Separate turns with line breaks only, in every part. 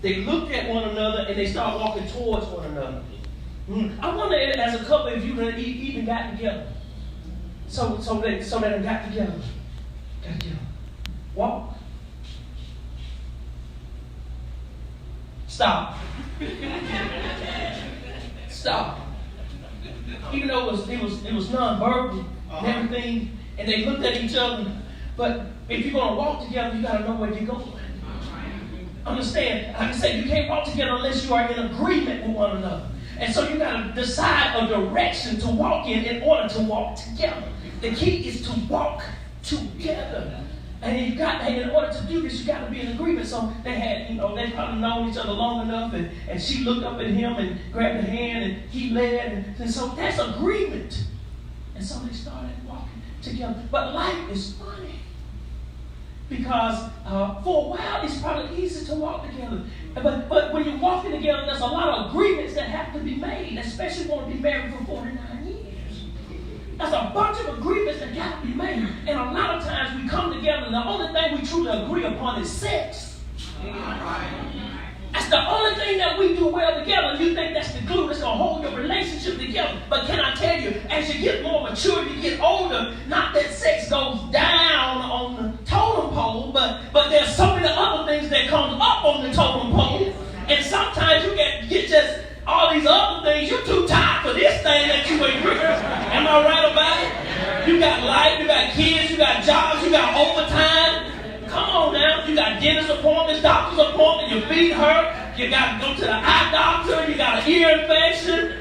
They looked at one another and they started walking towards one another. I wonder as a couple if you even got together. So they got together. Walk. Stop. Stop. Even though it was non-verbal and everything, and they looked at each other. But if you're gonna walk together, you gotta know where you're going. Understand? Like I said, you can't walk together unless you are in agreement with one another. And so you gotta decide a direction to walk in order to walk together. The key is to walk together. And in order to do this, you got to be in agreement. So they had, they probably known each other long enough, and she looked up at him and grabbed her hand, and he led, and so that's agreement. And so they started walking together. But life is funny because for a while it's probably easy to walk together. But when you're walking together, there's a lot of agreements that have to be made, especially when you be married for 49 years. There's a bunch of agreements that got to be made. And a lot of times we come together and the only thing we truly agree upon is sex. That's the only thing that we do well together. You think that's the glue that's going to hold your relationship together. But can I tell you, as you get more mature, you get older, not that sex goes down on the totem pole, but there's so many other things that come up on the totem pole. And sometimes you get just all these other things. You're too tired for this thing that you agree. Am I right about it? You got life, you got kids, you got jobs, you got overtime. Come on now. You got dentist appointments, doctor's appointment, your feet hurt, you got to go to the eye doctor, you got an ear infection.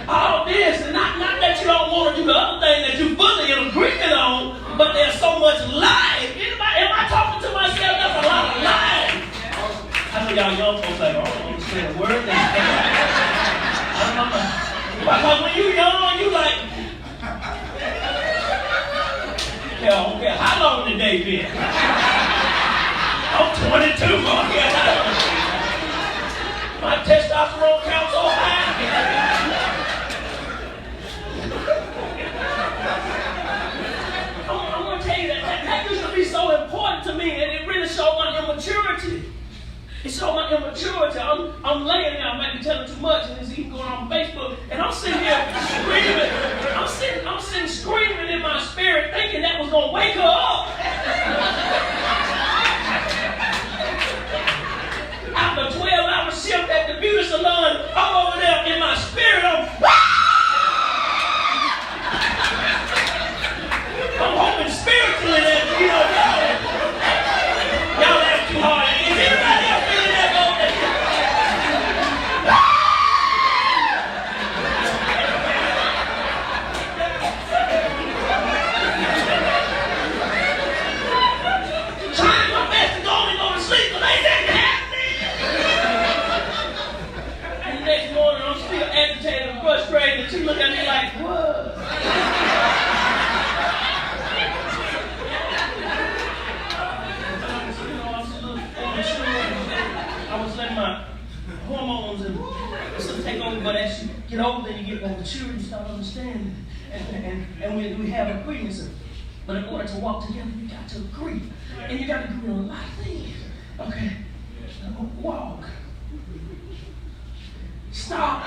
All this, and not that you don't want to do the other thing that you're fully in agreement on, but there's so much life. Am I talking to myself? That's a lot of life. I know y'all young folks like, I don't understand a word. I don't know. Because when you're young, you like, I don't care how long the day been. I'm 22, my testosterone count's so high. I'm going to tell you that used to be so important to me, and it really showed my immaturity. It showed my immaturity. I'm laying there, I might be telling too much, and it's even going on Facebook, and I'm sitting here screaming. I'm sitting screaming in my spirit, thinking that was going to wake her up. After a 12-hour shift at the beauty salon, I'm over there in my spirit. I'm hoping spiritually that, y'all laugh too hard. Is anybody else feeling that though? Trying my best to go to sleep, but ain't that happening? And the next morning, I'm still agitated and frustrated, and she looked at me like, what? I was letting my hormones and stuff take over, but as you get older and you get more mature, you start understanding. And we have agreements. But in order to walk together, you got to agree. And you got to agree on a lot of things. Okay? Walk. Stop.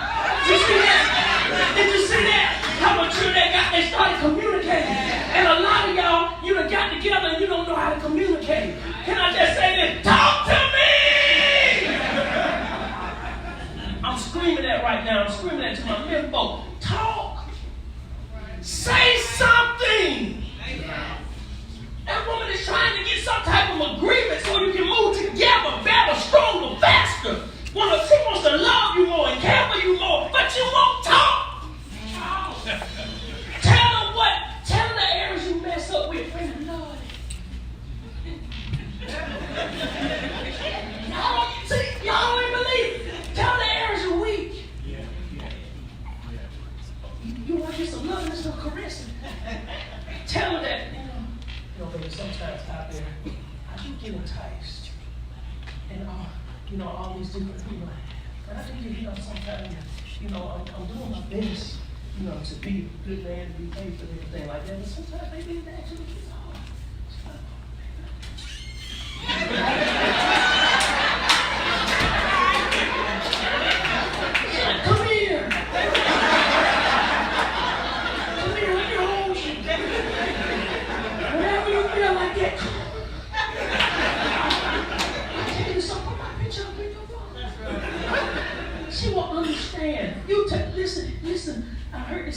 Did you see that? Did you see that? How mature they got? They started communicating. And a lot of y'all, you done got together and you don't know how to communicate. Can I just say this? Talk to me! I'm screaming that right now. I'm screaming that to my men folk. Talk. Say something. That woman is trying to get some type of agreement so you can move together, better, stronger, faster. She wants to love you more and care for you more, but you won't talk. Tell her the areas you mess up with. Bring the Lord. Y'all don't even believe it. Tell the areas you're weak. You want to get some love, let's go caress it. Tell her that, baby, sometimes out there, I do get enticed. And all these different people. And I think, sometimes, I'm doing my best, to be a good man, to be faithful and everything like that. But sometimes maybe it actually gets hard.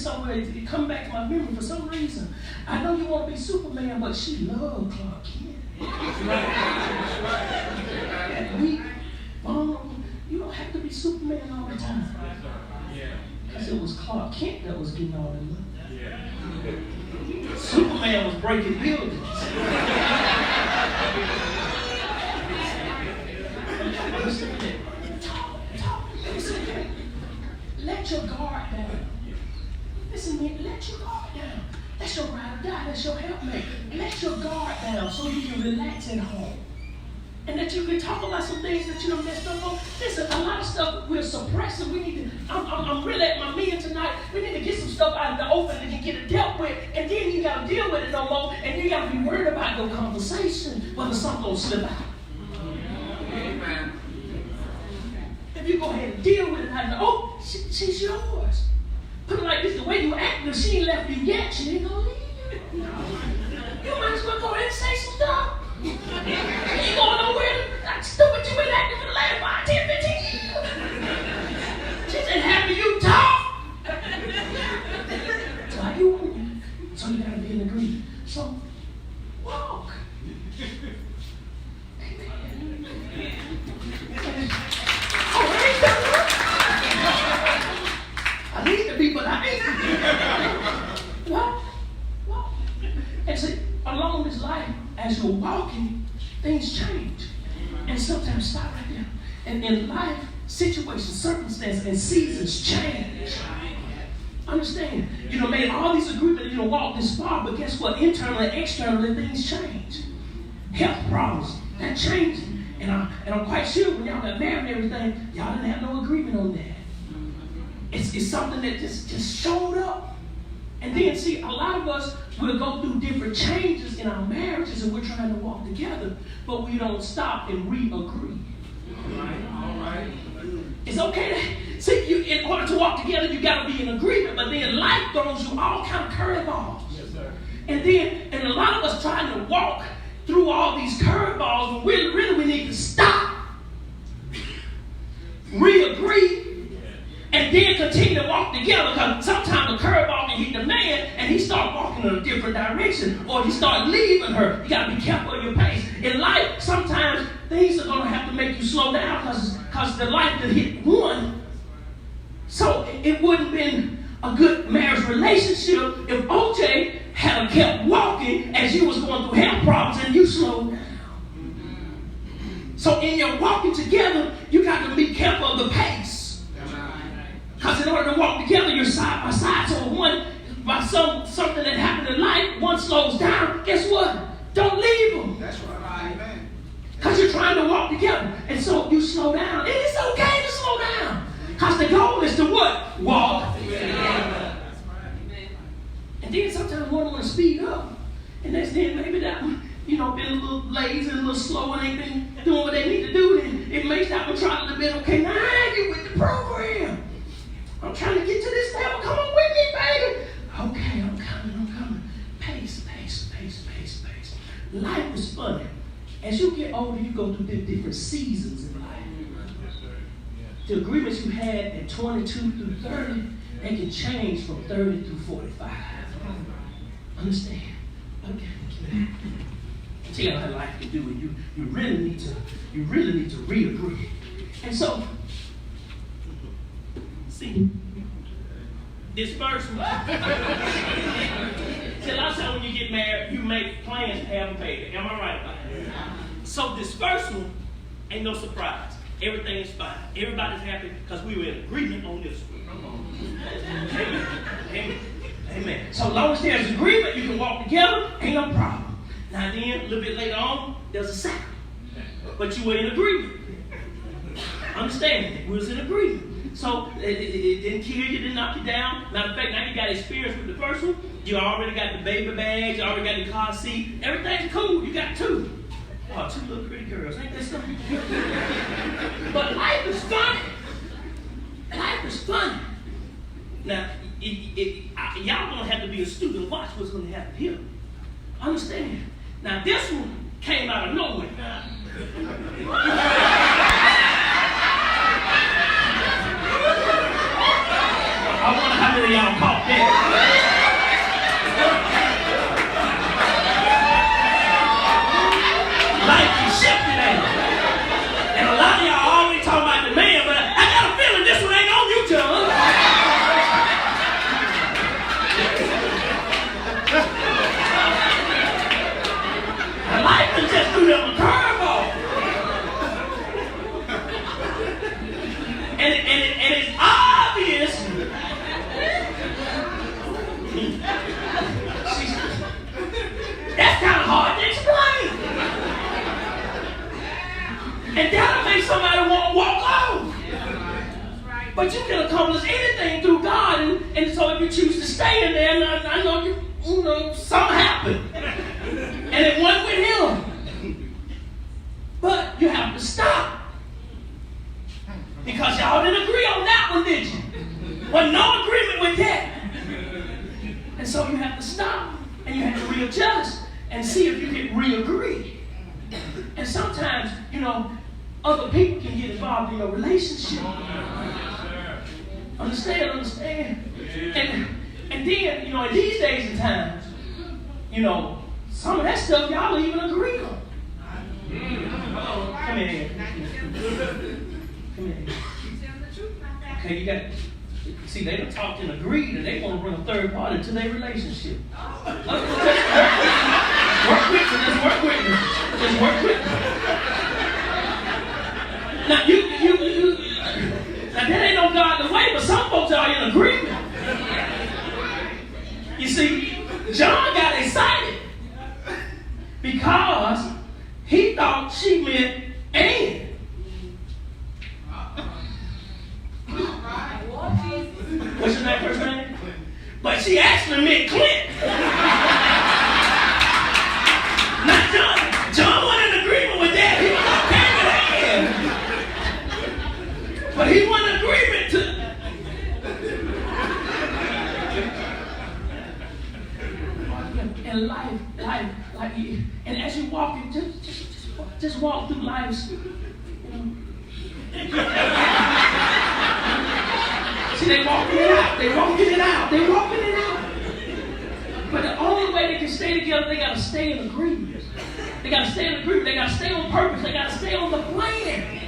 somewhere. It come back to my memory for some reason. I know you want to be Superman, but she loved Clark Kent. And we, you don't have to be Superman all the time. Because it was Clark Kent that was getting all the love. Superman was breaking buildings. Listen, let your guard down. Listen, man, let your guard down. That's your ride or die. That's your helpmate. Let your guard down so you can relax at home. And that you can talk about some things that you done messed up on. Listen, a lot of stuff we're suppressing. We need to, I'm really at my meeting tonight. We need to get some stuff out of the open and get it dealt with. And then you got to deal with it no more. And you got to be worried about your conversation, whether something will slip out. Amen. If you go ahead and deal with it, she's yours. Put it like this, the way you act, if she ain't left you yet, she ain't going to leave you. You might as well go ahead and say some stuff. You ain't going nowhere. Like stupid, you been acting for the last 5, 10, 15 years. She said, happy you talk. So you got to be in agreement. So, walk. Amen. Oh, I ain't done that. I need to be, but I ain't. Walk. And see, along this life, as you're walking, things change. And sometimes stop right there. And in life, situations, circumstances, and seasons change. Understand? You know, made all these agreements, walk this far, but guess what? Internally and externally, things change. Health problems, that changes. And I'm quite sure when y'all got married and everything, y'all didn't have no agreement on that. It's something that just showed up. And then, see, a lot of us will go through different changes in our marriages and we're trying to walk together, but we don't stop and re-agree. All right. It's okay to, see, in order to walk together, you got to be in agreement, but then life throws you all kind of curveballs. Yes, sir. And a lot of us trying to walk through all these curveballs, when we need to stop, re-agree, and then continue to walk together, because sometimes the curveball can hit the man and he start walking in a different direction, or he start leaving her. You got to be careful of your pace. In life, sometimes things are going to have to make you slow down because the life that hit one. So it wouldn't have been a good marriage relationship if OJ had kept walking as you was going through health problems and you slowed down. So in your walking together, you got to be careful of the pace. Because in order to walk together, you're side by side. So by something that happened in life, one slows down, guess what? Don't leave them. That's right. Amen. Because you're trying to walk together. And so you slow down. And it's okay to slow down. Because the goal is to what? Walk together. And then sometimes one want to speed up. And that's then maybe that one, been a little lazy and a little slow and ain't been doing what they need to do. Then it makes that one try a little bit, okay, now you with the program. I'm trying to get to this level. Come on with me, baby. Okay, I'm coming. Pace. Life is funny. As you get older, you go through different seasons in life. The agreements you had at 22 through 30, they can change from 30 through 45. Understand? Okay. Tell you how life can do it. You really need to re-agree. And so, see, this first one. See, a lot of times when you get married, you make plans to have a baby. Am I right about that? So this first one ain't no surprise. Everything is fine. Everybody's happy because we were in agreement on this one. Amen. So long as there's agreement, you can walk together, ain't no problem. Now then, a little bit later on, there's a second. But you were in agreement. Understand that. We was in agreement. So it didn't kill you, didn't knock you down. Matter of fact, now you got experience with the first one. You already got the baby bags, you already got the car seat. Everything's cool. You got two. Oh, two little pretty girls. Ain't that something? But life is funny. Life is funny. Now, y'all gonna have to be a student. Watch what's gonna happen here. Understand? Now, this one came out of nowhere. I wonder how many of y'all caught that. And that'll make somebody want to walk off. But you can accomplish anything through God. And so if you choose to stay in there, I know you know, something happened. And it wasn't with him. But you have to stop. Because y'all didn't agree on that one, did you? Well, no agreement with that. And so you have to stop. And you have to readjust and see if you can re-agree. And sometimes, you know, other people can get involved in your relationship. Understand? And then, you know, in these days and times, you know, some of that stuff y'all don't even agree on. Come here. Okay, you got, see, they done talked and agreed, and they want to bring a third party to their relationship. Work with me. Just work with me. Now, now that ain't no godly way, but some folks are in agreement. You see, John got excited because he thought she meant and. What's your name, first name? But she actually meant Clint. Not John. John wasn't in agreement with that. He was okay with that. But he wasn't in agreement to. And life, and as you walk, just walk through life. See, they walking it out. But the only way they can stay together, they got to stay in agreement. They got to stay on purpose. They got to stay on the plan.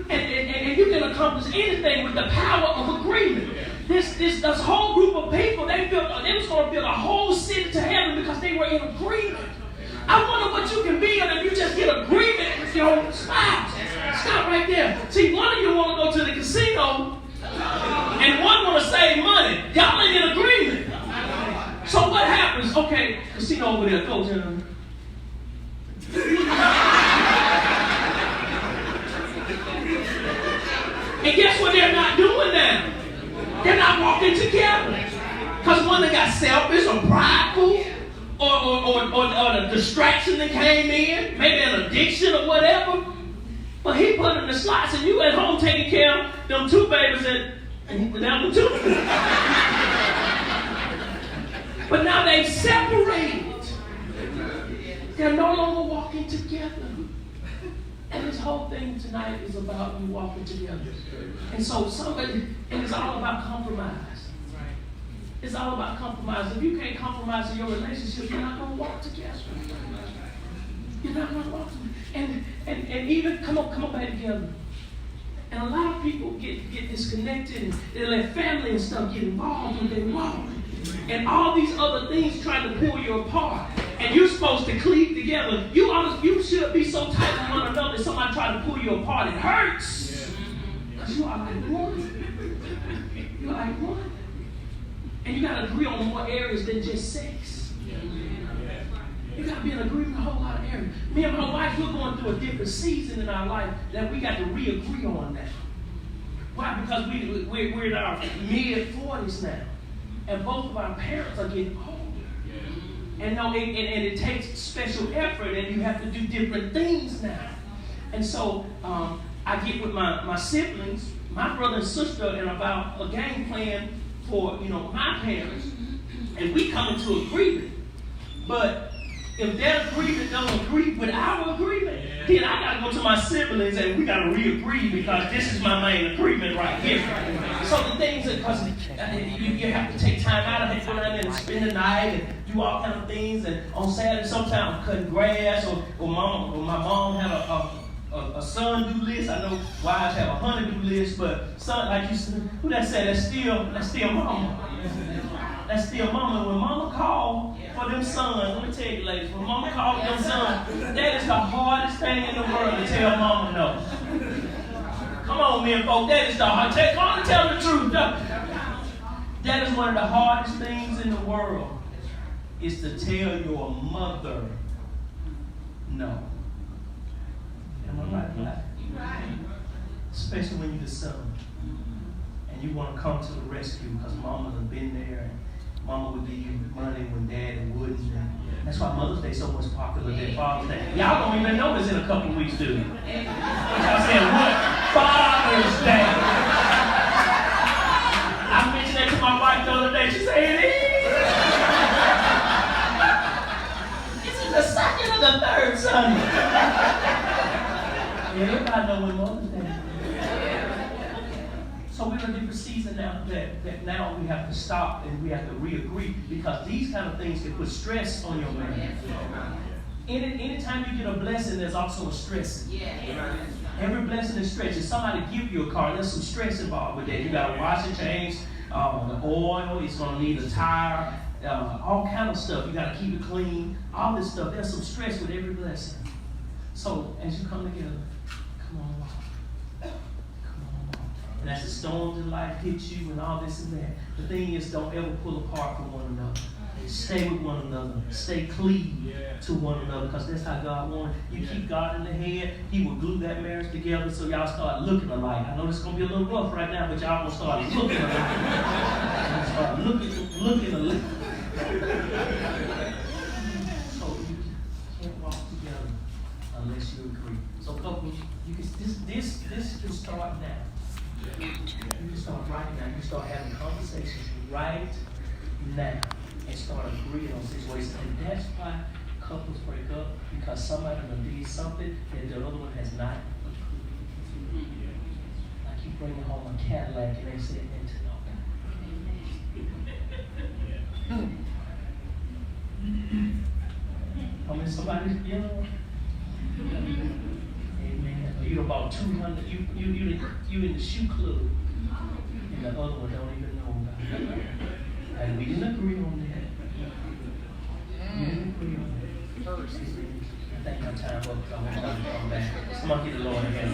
And you can accomplish anything with the power of agreement. This whole group of people, they was going to build a whole city to heaven because they were in agreement. I wonder what you can be if you just get agreement with your spouse. Stop right there. See, one of you want to go to the casino, and one want to save money. Y'all ain't in agreement. So what happens? Okay, casino over there, go, Geno. And guess what they're not doing now? They're not walking together. Because one that got selfish or prideful, or the distraction that came in, maybe an addiction or whatever. But he put in the slots, and you at home taking care of them two babies, and he put down the two. But now they've separated. They're no longer walking together. And this whole thing tonight is about you walking together. And so it's all about compromise. It's all about compromise. If you can't compromise in your relationship, you're not going to walk together. You're not going to walk together. And even, come on back together. And a lot of people get disconnected, and they let family and stuff get involved when they walk. And all these other things trying to pull you apart. And you're supposed to cleave together. You should be so tight with one another that somebody try to pull you apart. It hurts. Because you are like one. You're like one. And you got to agree on more areas than just sex. You got to be in agreement on a whole lot of areas. Me and my wife, we're going through a different season in our life that we got to re-agree on now. Why? Because we're in our mid-40s now. And both of our parents are getting older. And it takes special effort, and you have to do different things now. And so I get with my siblings, my brother and sister, and about a game plan for my parents, and we come into agreement. But if their agreement doesn't agree with our agreement, then I got to go to my siblings and we got to re-agree because this is my main agreement right here. So the things that, because you have to take time out of it, go down there and spend the night and do all kind of things. And on Saturday, sometimes I'm cutting grass, or my mom had a son-do list. I know wives have a honey-do list, but son, like you said, who that said, that's still mama. That's still mama. When mama called for them sons, let me tell you, ladies, when mama called for them sons, that is the hardest thing in the world to tell mama no. Come on, men, folks, that is the hardest. Come on and tell the truth. That is one of the hardest things in the world, is to tell your mother no. And my right. Especially when you're the son. And you want to come to the rescue because mama has been there and mama would give you money when daddy wouldn't. And that's why Mother's Day is so much popular than Father's Day. Y'all don't even know this in a couple of weeks, do you? Y'all saying what? Father's Day. I mentioned that to my wife the other day. She said, it is. This is the second or the third Sunday. Everybody know when Mother's Day is. So we're in a different season now that now we have to stop and we have to re-agree because these kind of things can put stress on your man. Anytime you get a blessing, there's also a stress. Every blessing is stress. If somebody give you a car, there's some stress involved with that. You got to wash it, change the oil. It's going to need a tire. All kind of stuff. You got to keep it clean. All this stuff. There's some stress with every blessing. So as you come together, come on, walk. And as the storms in life hit you and all this and that, the thing is, don't ever pull apart from one another. Stay with one another. Stay cleaved to one another because that's how God wanted. You keep God in the head, He will glue that marriage together so y'all start looking alike. I know this is going to be a little rough right now, but y'all going to start looking alike. Start looking alike. So you can't walk together unless you agree. So couples, you can, this can start now. You can start right now. You can start having conversations right now and start agreeing on situations. And that's why couples break up, because somebody did something that the other one has not agreed. Like you bringing home a Cadillac and they said that to nobody. I mean, somebody, you know. Amen. You about 200. You in the shoe club, and the other one don't even know about it. And we didn't agree on that. We didn't agree on that. I think my time up. I want to come back. Somebody get the Lord again.